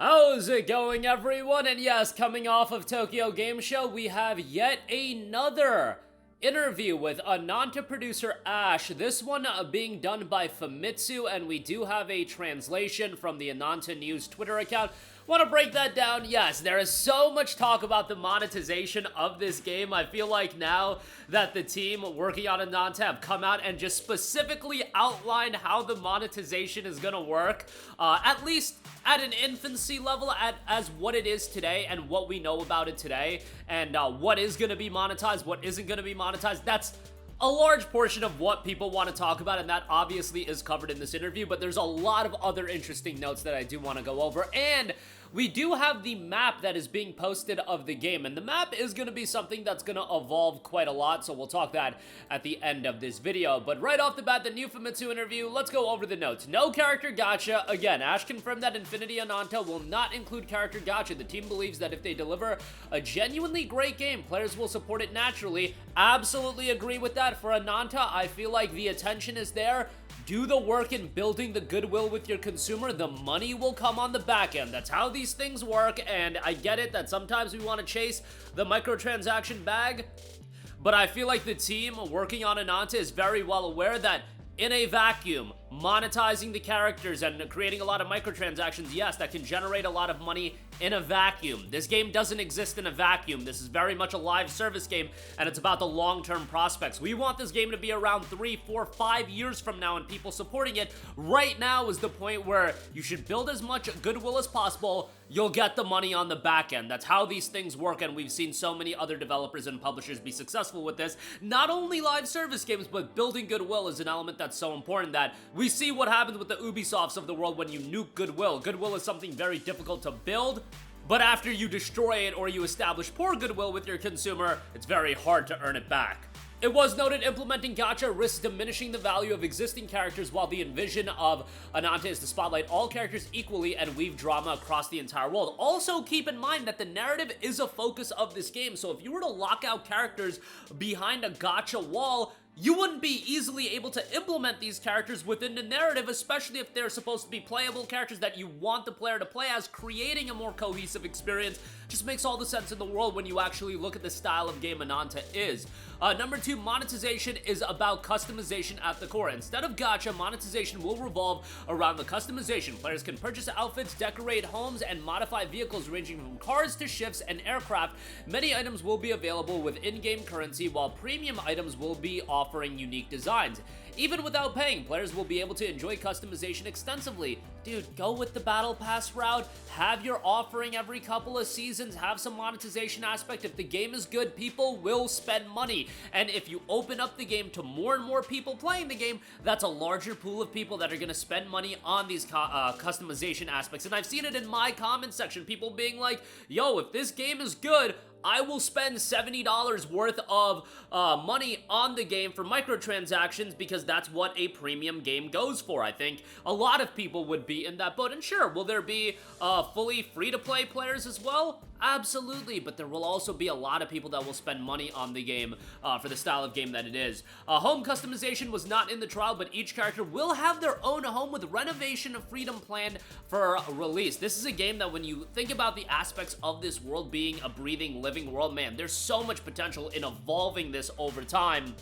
How's it going, everyone? And yes, coming off of Tokyo Game Show, we have yet another interview with Ananta producer Ash. This one being done by Famitsu, and we do have a translation from the Ananta News Twitter account. Want to break that down? Yes, there is so much talk about the monetization of this game. I feel like now that the team working on Ananta have come out and just specifically outlined how the monetization is going to work, at least at an infancy level, as what it is today and what we know about it today, and what is going to be monetized, what isn't going to be monetized. That's a large portion of what people want to talk about, and that obviously is covered in this interview, but there's a lot of other interesting notes that I do want to go over, and we do have the map that is being posted of the game, and the map is going to be something that's going to evolve quite a lot, so we'll talk that at the end of this video. But right off the bat, the new Famitsu interview, let's go over the notes. No character gacha. Again, Ash confirmed that Infinity Ananta will not include character gacha. The team believes that if they deliver a genuinely great game, players will support it naturally. Absolutely agree with that. For Ananta, I feel like the attention is there. Do the work in building the goodwill with your consumer. The money will come on the back end. That's how these things work, and I get it that sometimes we want to chase the microtransaction bag, but I feel like the team working on Ananta is very well aware that in a vacuum, monetizing the characters and creating a lot of microtransactions, yes, that can generate a lot of money in a vacuum. This game doesn't exist in a vacuum. This is very much a live service game, and it's about the long-term prospects. We want this game to be around 3, 4, 5 years from now and people supporting it. Right now is the point where you should build as much goodwill as possible. You'll get the money on the back end. That's how these things work, and we've seen so many other developers and publishers be successful with this. Not only live service games, but building goodwill is an element that's so important that we see what happens with the Ubisofts of the world when you nuke goodwill. Goodwill is something very difficult to build, but after you destroy it or you establish poor goodwill with your consumer, it's very hard to earn it back. It was noted implementing gacha risks diminishing the value of existing characters, while the envision of Ananta is to spotlight all characters equally and weave drama across the entire world. Also, keep in mind that the narrative is a focus of this game, so if you were to lock out characters behind a gacha wall, you wouldn't be easily able to implement these characters within the narrative, especially if they're supposed to be playable characters that you want the player to play as. Creating a more cohesive experience just makes all the sense in the world when you actually look at the style of game Ananta is. Number 2, monetization is about customization at the core. Instead of gacha, monetization will revolve around the customization. Players can purchase outfits, decorate homes, and modify vehicles ranging from cars to ships and aircraft. Many items will be available with in-game currency, while premium items will be offering unique designs. Even without paying, players will be able to enjoy customization extensively. Dude, go with the battle pass route, have your offering every couple of seasons, have some monetization aspect. If the game is good, people will spend money. And if you open up the game to more and more people playing the game, that's a larger pool of people that are going to spend money on these customization aspects. And I've seen it in my comment section, people being like, yo, if this game is good, I will spend $70 worth of money on the game for microtransactions because that's what a premium game goes for. I think a lot of people would be in that boat. And sure, will there be fully free-to-play players as well? Absolutely, but there will also be a lot of people that will spend money on the game for the style of game that it is. Home customization was not in the trial, but each character will have their own home with renovation freedom planned for release. This is a game that when you think about the aspects of this world being a breathing, living world, man, there's so much potential in evolving this over time.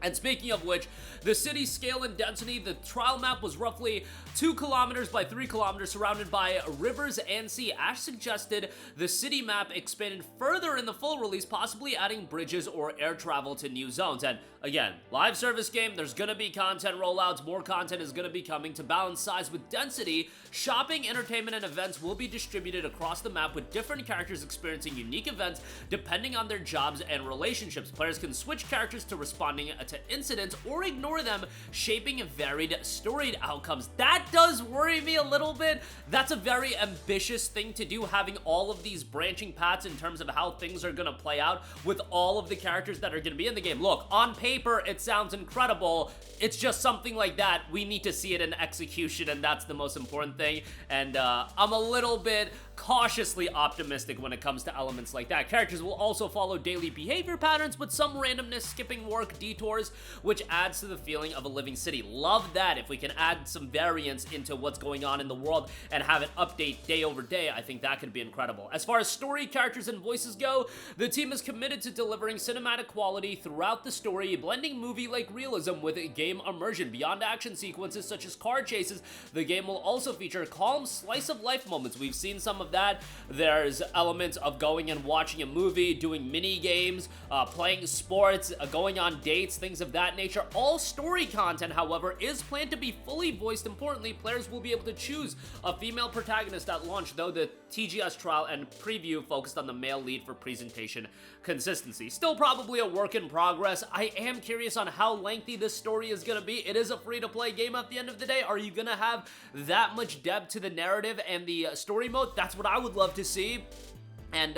And speaking of which, the city's scale and density, the trial map was roughly 2 kilometers by 3 kilometers surrounded by rivers and sea. Ash suggested the city map expanded further in the full release, possibly adding bridges or air travel to new zones. And again, live service game, there's gonna be content rollouts, more content is gonna be coming. To balance size with density, shopping, entertainment, and events will be distributed across the map with different characters experiencing unique events depending on their jobs and relationships. Players can switch characters to responding to incidents or ignore them, shaping varied storied outcomes. That does worry me a little bit. That's a very ambitious thing to do, having all of these branching paths in terms of how things are gonna play out with all of the characters that are gonna be in the game. Look, on paper, it sounds incredible. It's just something like that. We need to see it in execution, and that's the most important thing. And I'm a little bit cautiously optimistic when it comes to elements like that. Characters will also follow daily behavior patterns with some randomness, skipping work, detours, which adds to the feeling of a living city. Love that. If we can add some variance into what's going on in the world and have it update day over day, I think that could be incredible. As far as story, characters, and voices go, the team is committed to delivering cinematic quality throughout the story, blending movie-like realism with game immersion. Beyond action sequences such as car chases, the game will also feature calm slice-of-life moments. We've seen some of that. There's elements of going and watching a movie, doing mini games, playing sports, going on dates, things of that nature. All story content, however, is planned to be fully voiced. Importantly, players will be able to choose a female protagonist at launch, though the TGS trial and preview focused on the male lead for presentation consistency. Still probably a work in progress. I am curious on how lengthy this story is going to be. It is a free-to-play game at the end of the day. Are you going to have that much depth to the narrative and the story mode? That's what I would love to see. And,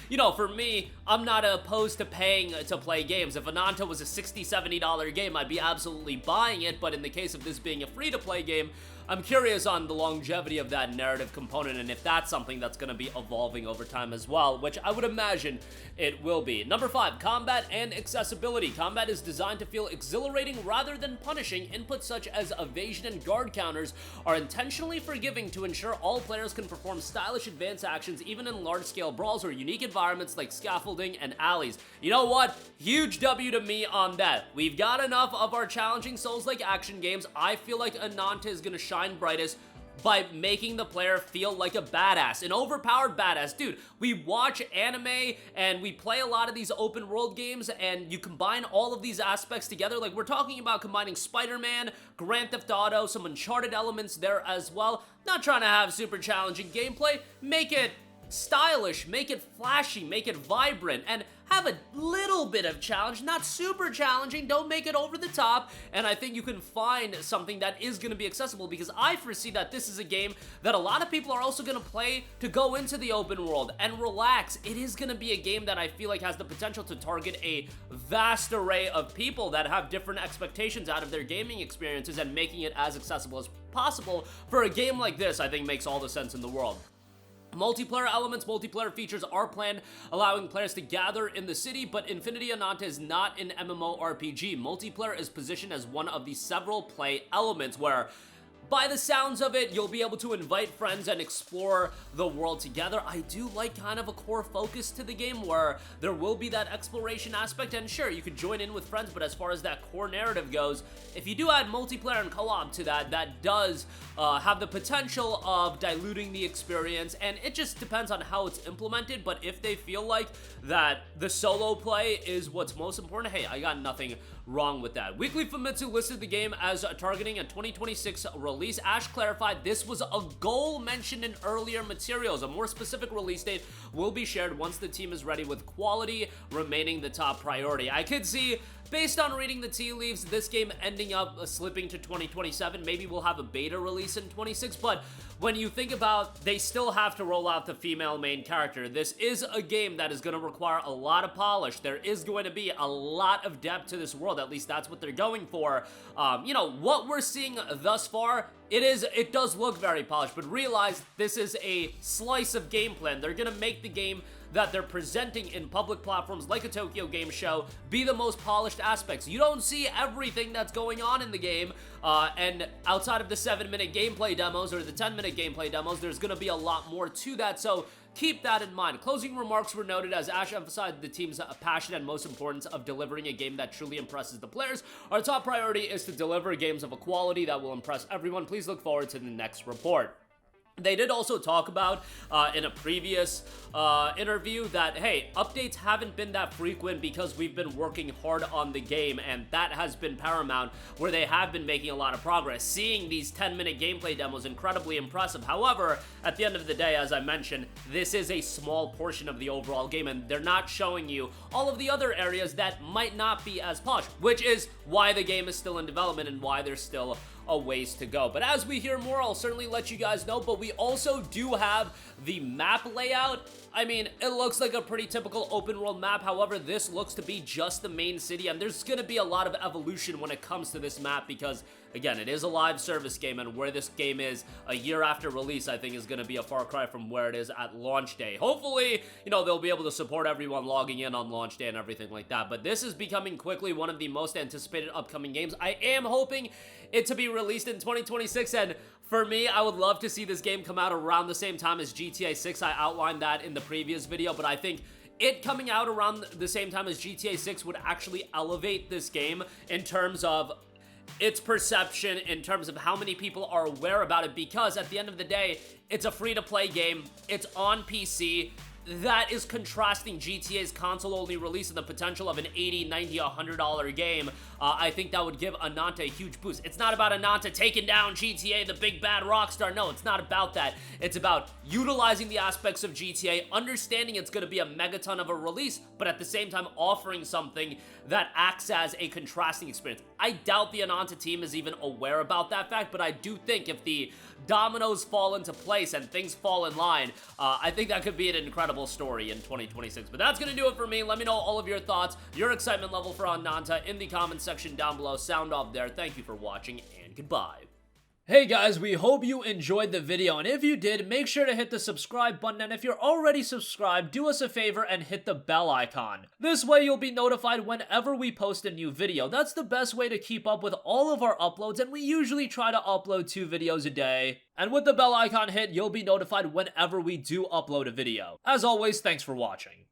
you know, for me, I'm not opposed to paying to play games. If Ananta was a $60, $70 game, I'd be absolutely buying it, but in the case of this being a free-to-play game, I'm curious on the longevity of that narrative component and if that's something that's going to be evolving over time as well, which I would imagine it will be. Number 5, combat and accessibility. Combat is designed to feel exhilarating rather than punishing. Inputs such as evasion and guard counters are intentionally forgiving to ensure all players can perform stylish advanced actions even in large-scale brawls or unique environments like scaffolding and alleys. You know what? Huge W to me on that. We've got enough of our challenging Souls-like action games. I feel like Ananta is going to shine brightest by making the player feel like a badass, an overpowered badass. Dude, we watch anime and we play a lot of these open world games and you combine all of these aspects together. Like, we're talking about combining Spider-Man, Grand Theft Auto, some Uncharted elements there as well. Not trying to have super challenging gameplay. Make it stylish, make it flashy, make it vibrant, and have a little bit of challenge, not super challenging, don't make it over the top, and I think you can find something that is going to be accessible, because I foresee that this is a game that a lot of people are also going to play to go into the open world and relax. It is going to be a game that I feel like has the potential to target a vast array of people that have different expectations out of their gaming experiences, and making it as accessible as possible for a game like this, I think, makes all the sense in the world. Multiplayer elements, multiplayer features are planned, allowing players to gather in the city, but Infinity Ananta is not an MMORPG. Multiplayer is positioned as one of the several play elements where, by the sounds of it, you'll be able to invite friends and explore the world together. I do like kind of a core focus to the game where there will be that exploration aspect, and sure, you could join in with friends, but as far as that core narrative goes, if you do add multiplayer and co-op to that, that does have the potential of diluting the experience, and it just depends on how it's implemented. But if they feel like that the solo play is what's most important, hey, I got nothing wrong with that. Weekly Famitsu listed the game as targeting a 2026 release. Ash clarified this was a goal mentioned in earlier materials. A more specific release date will be shared once the team is ready, with quality remaining the top priority. I could see, based on reading the tea leaves, this game ending up slipping to 2027. Maybe we'll have a beta release in 26, but when you think about, they still have to roll out the female main character. This is a game that is going to require a lot of polish. There is going to be a lot of depth to this world. At least that's what they're going for. You know, what we're seeing thus far, it does look very polished, but realize this is a slice of game plan. They're going to make the game that they're presenting in public platforms like a Tokyo Game Show be the most polished aspects. You don't see everything that's going on in the game, and outside of the 7-minute gameplay demos or the 10-minute gameplay demos, there's going to be a lot more to that, so keep that in mind. Closing remarks were noted as Ash emphasized the team's passion and most importance of delivering a game that truly impresses the players. Our top priority is to deliver games of a quality that will impress everyone. Please look forward to the next report. They did also talk about in a previous interview that, hey, updates haven't been that frequent because we've been working hard on the game, and that has been paramount, where they have been making a lot of progress. Seeing these 10-minute gameplay demos, incredibly impressive. However, at the end of the day, as I mentioned, this is a small portion of the overall game, and they're not showing you all of the other areas that might not be as polished, which is why the game is still in development and why there's still a ways to go. But as we hear more, I'll certainly let you guys know. But we also do have the map layout. I mean, it looks like a pretty typical open world map. However, this looks to be just the main city, and there's gonna be a lot of evolution when it comes to this map because, again, it is a live service game, and where this game is a year after release, I think is going to be a far cry from where it is at launch day. Hopefully, you know, they'll be able to support everyone logging in on launch day and everything like that, but this is becoming quickly one of the most anticipated upcoming games. I am hoping it to be released in 2026, and for me, I would love to see this game come out around the same time as GTA 6. I outlined that in the previous video, but I think it coming out around the same time as GTA 6 would actually elevate this game in terms of its perception, in terms of how many people are aware about it, because at the end of the day, it's a free-to-play game, it's on PC. That is contrasting GTA's console-only release and the potential of an $80, $90, $100 game. I think that would give Ananta a huge boost. It's not about Ananta taking down GTA, the big bad rockstar. No, it's not about that. It's about utilizing the aspects of GTA, understanding it's going to be a megaton of a release, but at the same time offering something that acts as a contrasting experience. I doubt the Ananta team is even aware about that fact, but I do think if the dominoes fall into place and things fall in line, I think that could be an incredible story in 2026. But that's gonna do it for me. Let me know all of your thoughts, your excitement level for Ananta in the comments section down below. Sound off there. Thank you for watching, and goodbye. Hey guys, we hope you enjoyed the video, and if you did, make sure to hit the subscribe button, and if you're already subscribed, do us a favor and hit the bell icon. This way you'll be notified whenever we post a new video. That's the best way to keep up with all of our uploads, and we usually try to upload 2 videos a day. And with the bell icon hit, you'll be notified whenever we do upload a video. As always, thanks for watching.